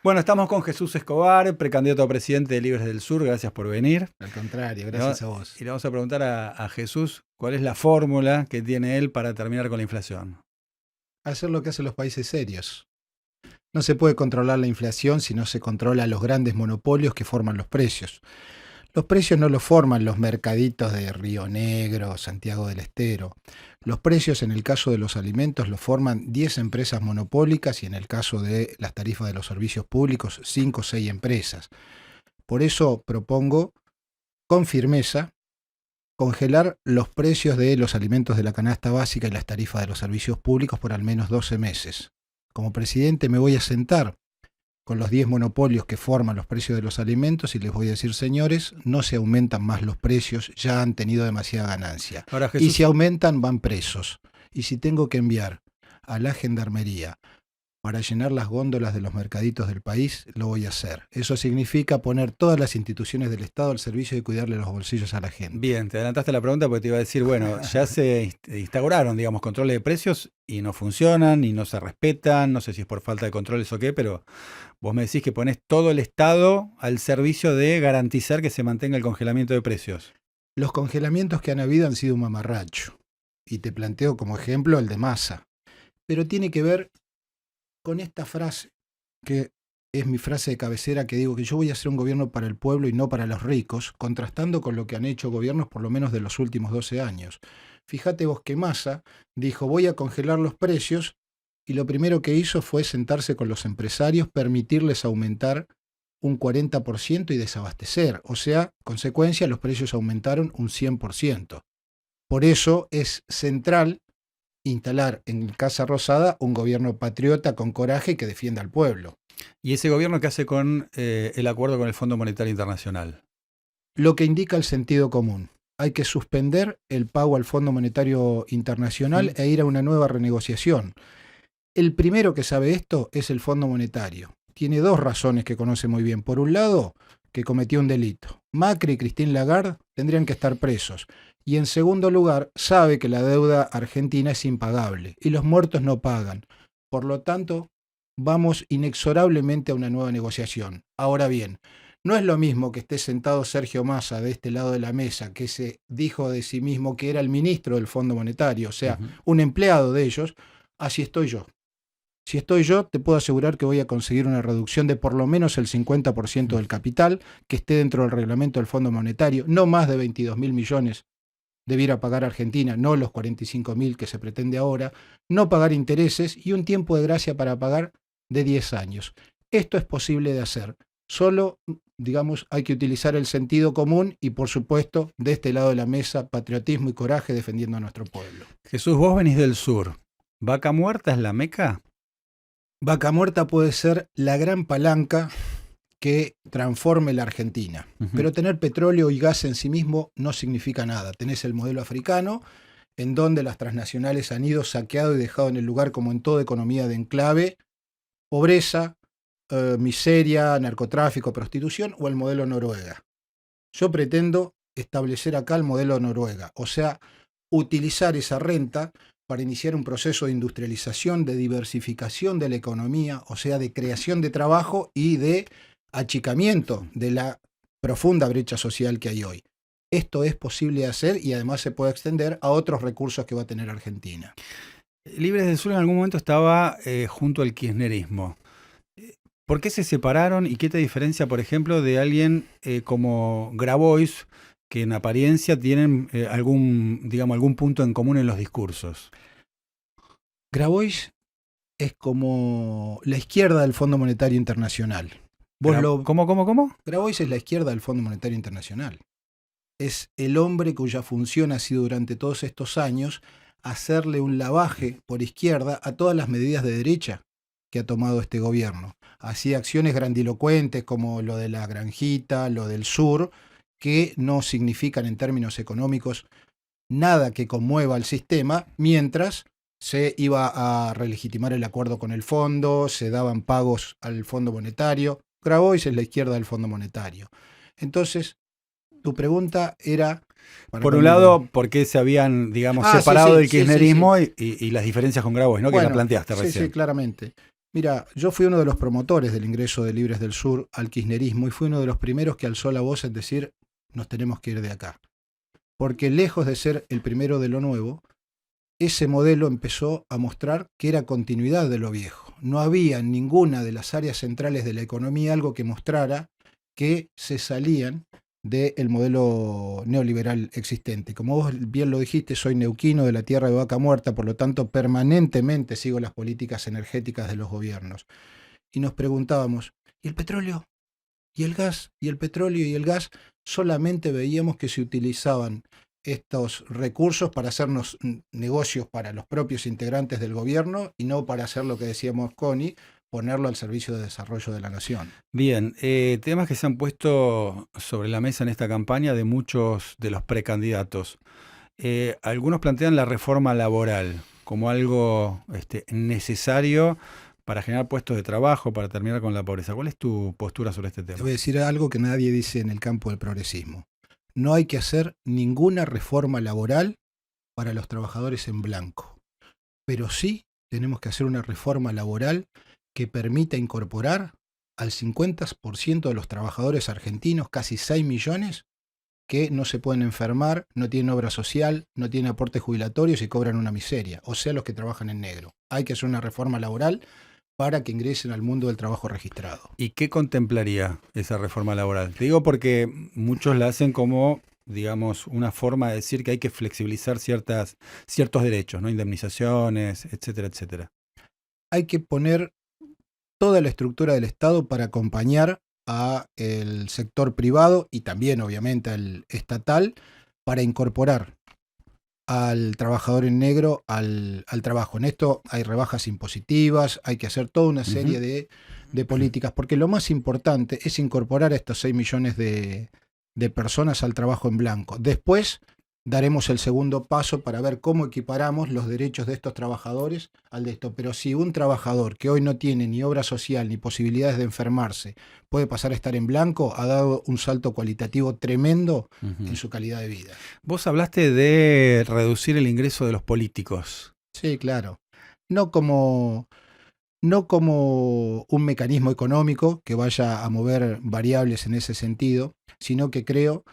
Bueno, estamos con Jesús Escobar, precandidato a presidente de Libres del Sur. Gracias por venir. Al contrario, gracias a vos. Y le vamos a preguntar a Jesús cuál es la fórmula que tiene él para terminar con la inflación. Hacer lo que hacen los países serios. No se puede controlar la inflación si no se controla los grandes monopolios que forman los precios. Los precios no los forman los mercaditos de Río Negro, Santiago del Estero. Los precios en el caso de los alimentos los forman 10 empresas monopólicas y en el caso de las tarifas de los servicios públicos 5 o 6 empresas. Por eso propongo con firmeza congelar los precios de los alimentos de la canasta básica y las tarifas de los servicios públicos por al menos 12 meses. Como presidente me voy a sentar con los 10 monopolios que forman los precios de los alimentos y les voy a decir, señores, no se aumentan más los precios, ya han tenido demasiada ganancia. Ahora, Jesús, y si aumentan, van presos. Y si tengo que enviar a la gendarmería para llenar las góndolas de los mercaditos del país, lo voy a hacer. Eso significa poner todas las instituciones del Estado al servicio de cuidarle los bolsillos a la gente. bien, te adelantaste la pregunta porque te iba a decir, bueno, ya se instauraron, digamos, controles de precios y no funcionan y no se respetan. No sé si es por falta de controles o qué, pero vos me decís que ponés todo el Estado al servicio de garantizar que se mantenga el congelamiento de precios. Los congelamientos que han habido han sido un mamarracho. Y te planteo como ejemplo el de Massa. Pero tiene que ver con esta frase, que es mi frase de cabecera, que digo que yo voy a hacer un gobierno para el pueblo y no para los ricos, contrastando con lo que han hecho gobiernos por lo menos de los últimos 12 años. Fíjate vos que Massa dijo voy a congelar los precios y lo primero que hizo fue sentarse con los empresarios, permitirles aumentar un 40% y desabastecer. O sea, consecuencia, los precios aumentaron un 100%. Por eso es central instalar en Casa Rosada un gobierno patriota con coraje y que defienda al pueblo. ¿Y ese gobierno qué hace con el acuerdo con el Fondo Monetario Internacional? Lo que indica el sentido común. Hay que suspender el pago al Fondo Monetario Internacional e ir a una nueva renegociación. El primero que sabe esto es el Fondo Monetario. Tiene dos razones que conoce muy bien. Por un lado, que cometió un delito. Macri y Christine Lagarde tendrían que estar presos. Y en segundo lugar, sabe que la deuda argentina es impagable y los muertos no pagan. Por lo tanto, vamos inexorablemente a una nueva negociación. Ahora bien, no es lo mismo que esté sentado Sergio Massa de este lado de la mesa, que se dijo de sí mismo que era el ministro del Fondo Monetario, o sea, un empleado de ellos, así estoy yo. Si estoy yo, te puedo asegurar que voy a conseguir una reducción de por lo menos el 50% del capital, que esté dentro del reglamento del Fondo Monetario, no más de 22.000 millones debiera pagar Argentina, no los 45.000 que se pretende ahora, no pagar intereses y un tiempo de gracia para pagar de 10 años. Esto es posible de hacer. Solo, digamos, hay que utilizar el sentido común y, por supuesto, de este lado de la mesa, patriotismo y coraje defendiendo a nuestro pueblo. Jesús, vos venís del sur. ¿Vaca muerta es la Meca? Vaca muerta puede ser la gran palanca que transforme la Argentina. Pero tener petróleo y gas en sí mismo no significa nada. Tenés el modelo africano, en donde las transnacionales han ido, saqueado y dejado en el lugar, como en toda economía de enclave, pobreza, miseria, narcotráfico, prostitución, o el modelo Noruega. Yo pretendo establecer acá el modelo Noruega, o sea, utilizar esa renta para iniciar un proceso de industrialización, de diversificación de la economía, o sea, de creación de trabajo y de achicamiento de la profunda brecha social que hay hoy. Esto es posible de hacer y además se puede extender a otros recursos que va a tener Argentina. Libres del Sur en algún momento estaba junto al kirchnerismo. ¿Por qué se separaron y qué te diferencia, por ejemplo, de alguien como Grabois, que en apariencia tienen algún punto en común en los discursos? Grabois es como la izquierda del Fondo Monetario Internacional. ¿Cómo? Grabois es la izquierda del Fondo Monetario Internacional. Es el hombre cuya función ha sido durante todos estos años hacerle un lavaje por izquierda a todas las medidas de derecha que ha tomado este gobierno. Hacía acciones grandilocuentes como lo de la granjita, lo del sur, que no significan en términos económicos nada que conmueva al sistema, mientras se iba a relegitimar el acuerdo con el fondo, se daban pagos al Fondo Monetario. Grabois es la izquierda del Fondo Monetario. Entonces, tu pregunta era... Por un lado, ¿por qué se habían, separado del kirchnerismo y las diferencias con Grabois, ¿no? Bueno, que la planteaste recién? Sí, claramente. Mira, yo fui uno de los promotores del ingreso de Libres del Sur al kirchnerismo y fui uno de los primeros que alzó la voz en decir, nos tenemos que ir de acá. Porque lejos de ser el primero de lo nuevo, ese modelo empezó a mostrar que era continuidad de lo viejo. No había en ninguna de las áreas centrales de la economía algo que mostrara que se salían del modelo neoliberal existente. Como vos bien lo dijiste, soy neuquino de la tierra de Vaca Muerta, por lo tanto permanentemente sigo las políticas energéticas de los gobiernos. Y nos preguntábamos, ¿y el petróleo? ¿Y el gas? ¿Y el petróleo y el gas? Solamente veíamos que se utilizaban estos recursos para hacernos negocios para los propios integrantes del gobierno y no para hacer lo que decíamos Connie, ponerlo al servicio de desarrollo de la nación. Bien, temas que se han puesto sobre la mesa en esta campaña de muchos de los precandidatos. Algunos plantean la reforma laboral como algo necesario para generar puestos de trabajo, para terminar con la pobreza. ¿Cuál es tu postura sobre este Te tema? voy a decir algo que nadie dice en el campo del progresismo. No hay que hacer ninguna reforma laboral para los trabajadores en blanco, pero sí tenemos que hacer una reforma laboral que permita incorporar al 50% de los trabajadores argentinos, casi 6 millones, que no se pueden enfermar, no tienen obra social, no tienen aportes jubilatorios y cobran una miseria, o sea, los que trabajan en negro. Hay que hacer una reforma laboral para que ingresen al mundo del trabajo registrado. ¿Y qué contemplaría esa reforma laboral? Te digo porque muchos la hacen como, digamos, una forma de decir que hay que flexibilizar ciertos derechos, ¿no? Indemnizaciones, etcétera, etcétera. Hay que poner toda la estructura del Estado para acompañar al sector privado y también obviamente al estatal para incorporar al trabajador en negro al trabajo. En esto hay rebajas impositivas, hay que hacer toda una serie de políticas, porque lo más importante es incorporar a estos 6 millones de personas al trabajo en blanco. Después daremos el segundo paso para ver cómo equiparamos los derechos de estos trabajadores al de esto. Pero si un trabajador que hoy no tiene ni obra social ni posibilidades de enfermarse puede pasar a estar en blanco, ha dado un salto cualitativo tremendo en su calidad de vida. Vos hablaste de reducir el ingreso de los políticos. Sí, claro. No como, no como un mecanismo económico que vaya a mover variables en ese sentido, sino que creo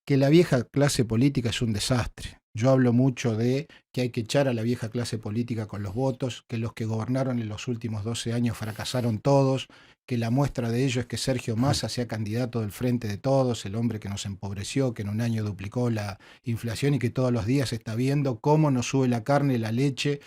que la vieja clase política es un desastre. Yo hablo mucho de que hay que echar a la vieja clase política con los votos, que los que gobernaron en los últimos 12 años fracasaron todos, que la muestra de ello es que Sergio Massa sea candidato del Frente de Todos, el hombre que nos empobreció, que en un año duplicó la inflación y que todos los días está viendo cómo nos sube la carne, la leche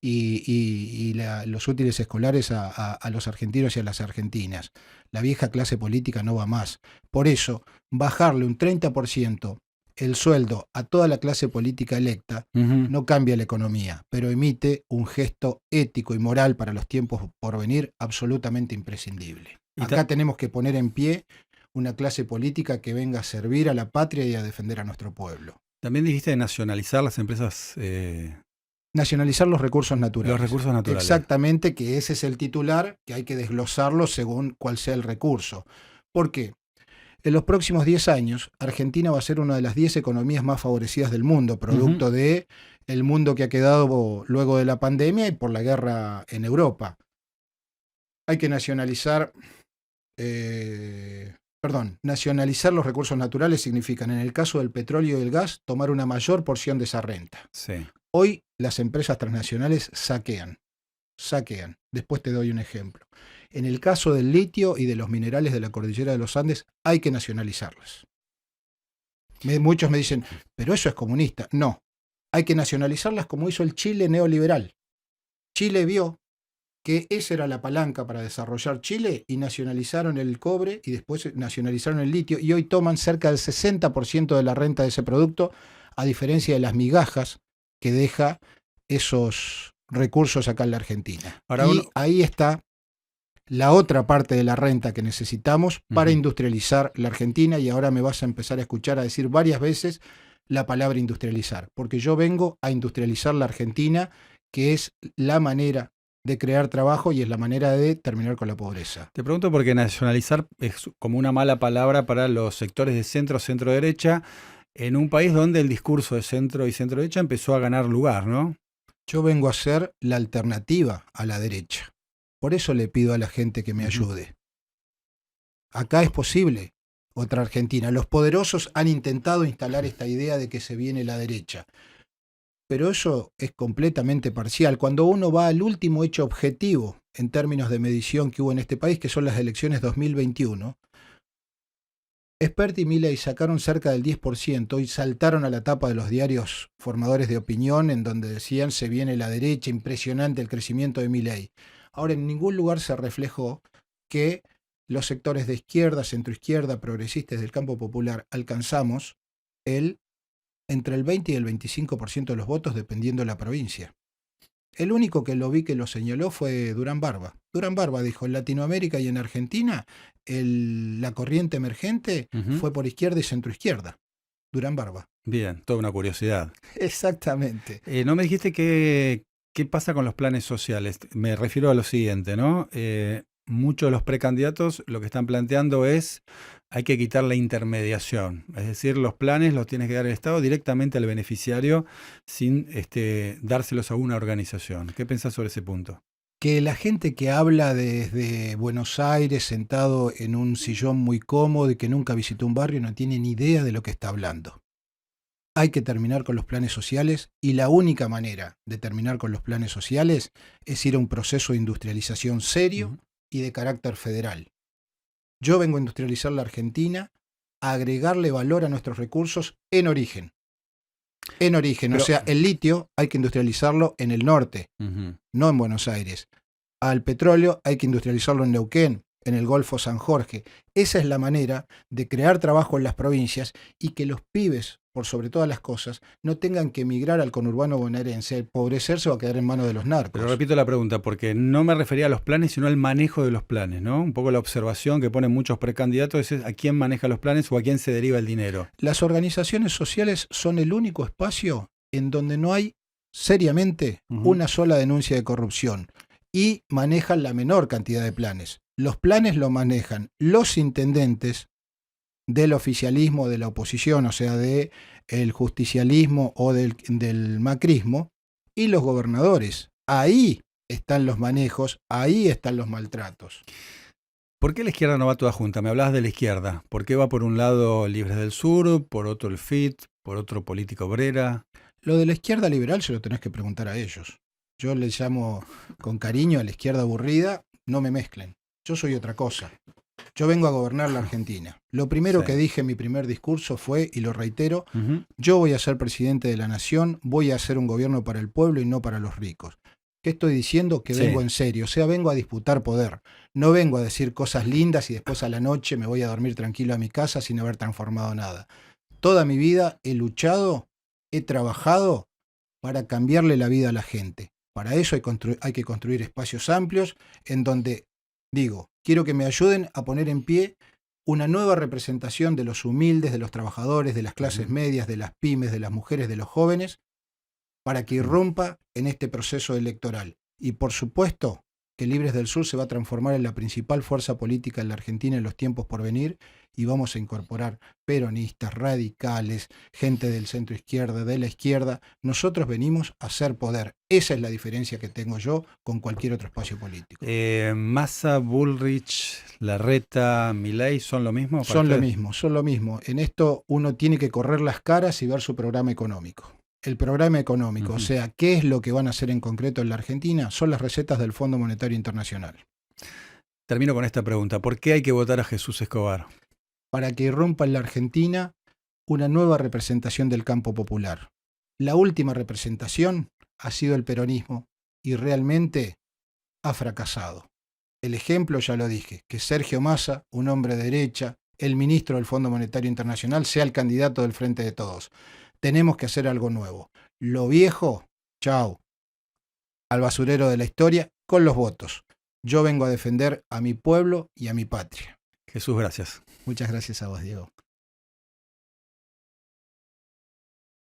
los útiles escolares a los argentinos y a las argentinas. La vieja clase política no va más. Por eso, bajarle un 30% el sueldo a toda la clase política electa no cambia la economía, pero emite un gesto ético y moral para los tiempos por venir absolutamente imprescindible. Acá tenemos que poner en pie una clase política que venga a servir a la patria y a defender a nuestro pueblo. También dijiste de nacionalizar las empresas. Nacionalizar los recursos naturales. Los recursos naturales. Exactamente, que ese es el titular, que hay que desglosarlo según cuál sea el recurso. ¿Por qué? En los próximos 10 años, Argentina va a ser una de las 10 economías más favorecidas del mundo, producto de el mundo que ha quedado luego de la pandemia y por la guerra en Europa. Hay que nacionalizar, nacionalizar los recursos naturales significa, en el caso del petróleo y el gas, tomar una mayor porción de esa renta. Sí. Hoy las empresas transnacionales saquean. Después te doy un ejemplo. En el caso del litio y de los minerales de la cordillera de los Andes, hay que nacionalizarlas. Muchos me dicen, pero eso es comunista. No, hay que nacionalizarlas como hizo el Chile neoliberal. Chile vio que esa era la palanca para desarrollar Chile y nacionalizaron el cobre y después nacionalizaron el litio y hoy toman cerca del 60% de la renta de ese producto, a diferencia de las migajas que deja esos recursos acá en la Argentina. Ahí está la otra parte de la renta que necesitamos para industrializar la Argentina, y ahora me vas a empezar a escuchar a decir varias veces la palabra industrializar, porque yo vengo a industrializar la Argentina, que es la manera de crear trabajo y es la manera de terminar con la pobreza. Te pregunto porque nacionalizar es como una mala palabra para los sectores de centro-derecha, en un país donde el discurso de centro y centro-derecha empezó a ganar lugar, ¿no? Yo vengo a ser la alternativa a la derecha. Por eso le pido a la gente que me ayude. Acá es posible otra Argentina. Los poderosos han intentado instalar esta idea de que se viene la derecha. Pero eso es completamente parcial. Cuando uno va al último hecho objetivo en términos de medición que hubo en este país, que son las elecciones 2021, Spert y Milei sacaron cerca del 10% y saltaron a la tapa de los diarios formadores de opinión en donde decían se viene la derecha, impresionante el crecimiento de Milei. Ahora en ningún lugar se reflejó que los sectores de izquierda, centroizquierda, progresistas del campo popular alcanzamos entre el 20 y el 25% de los votos dependiendo de la provincia. El único que lo vi que lo señaló fue Durán Barba. Durán Barba dijo, en Latinoamérica y en Argentina la corriente emergente fue por izquierda y centroizquierda. Durán Barba. Bien, toda una curiosidad. Exactamente. No me dijiste qué pasa con los planes sociales. Me refiero a lo siguiente, ¿no? Muchos de los precandidatos lo que están planteando es hay que quitar la intermediación. Es decir, los planes los tiene que dar el Estado directamente al beneficiario sin dárselos a una organización. ¿Qué pensás sobre ese punto? Que la gente que habla desde Buenos Aires sentado en un sillón muy cómodo y que nunca visitó un barrio no tiene ni idea de lo que está hablando. Hay que terminar con los planes sociales y la única manera de terminar con los planes sociales es ir a un proceso de industrialización serio y de carácter federal. Yo vengo a industrializar la Argentina, a agregarle valor a nuestros recursos en origen. En origen, o sea, el litio hay que industrializarlo en el norte, no en Buenos Aires. Al petróleo hay que industrializarlo en Neuquén, en el Golfo San Jorge. Esa es la manera de crear trabajo en las provincias y que los pibes, por sobre todas las cosas, no tengan que emigrar al conurbano bonaerense, empobrecerse o a quedar en manos de los narcos. Pero repito la pregunta, porque no me refería a los planes, sino al manejo de los planes, ¿no? Un poco la observación que ponen muchos precandidatos es a quién maneja los planes o a quién se deriva el dinero. Las organizaciones sociales son el único espacio en donde no hay, seriamente, una sola denuncia de corrupción y manejan la menor cantidad de planes. Los planes lo manejan los intendentes del oficialismo, de la oposición, o sea, del justicialismo o del macrismo, y los gobernadores. Ahí están los manejos, ahí están los maltratos. ¿Por qué la izquierda no va toda junta? Me hablabas de la izquierda. ¿Por qué va por un lado Libres del Sur, por otro el FIT, por otro Política Obrera? Lo de la izquierda liberal se lo tenés que preguntar a ellos. Yo les llamo con cariño a la izquierda aburrida, no me mezclen. Yo soy otra cosa. Yo vengo a gobernar la Argentina. Lo primero que dije en mi primer discurso fue, y lo reitero, yo voy a ser presidente de la nación, voy a hacer un gobierno para el pueblo y no para los ricos. ¿Qué estoy diciendo? Que vengo en serio, o sea, vengo a disputar poder. No vengo a decir cosas lindas y después a la noche me voy a dormir tranquilo a mi casa sin haber transformado nada. Toda mi vida he luchado, he trabajado para cambiarle la vida a la gente. Para eso hay que construir espacios amplios en donde, digo, quiero que me ayuden a poner en pie una nueva representación de los humildes, de los trabajadores, de las clases medias, de las pymes, de las mujeres, de los jóvenes, para que irrumpa en este proceso electoral. Y por supuesto que Libres del Sur se va a transformar en la principal fuerza política en la Argentina en los tiempos por venir y vamos a incorporar peronistas, radicales, gente del centro izquierda, de la izquierda. Nosotros venimos a hacer poder. Esa es la diferencia que tengo yo con cualquier otro espacio político. ¿Massa, Bullrich, Larreta, Milei son lo mismo? Son lo mismo. En esto uno tiene que correr las caras y ver su programa económico. El programa económico, o sea, ¿qué es lo que van a hacer en concreto en la Argentina? Son las recetas del Fondo Monetario Internacional. Termino con esta pregunta. ¿Por qué hay que votar a Jesús Escobar? Para que irrumpa en la Argentina una nueva representación del campo popular. La última representación ha sido el peronismo y realmente ha fracasado. El ejemplo, ya lo dije, que Sergio Massa, un hombre de derecha, el ministro del Fondo Monetario Internacional, sea el candidato del Frente de Todos. Tenemos que hacer algo nuevo. Lo viejo, chau, al basurero de la historia con los votos. Yo vengo a defender a mi pueblo y a mi patria. Jesús, gracias. Muchas gracias a vos, Diego.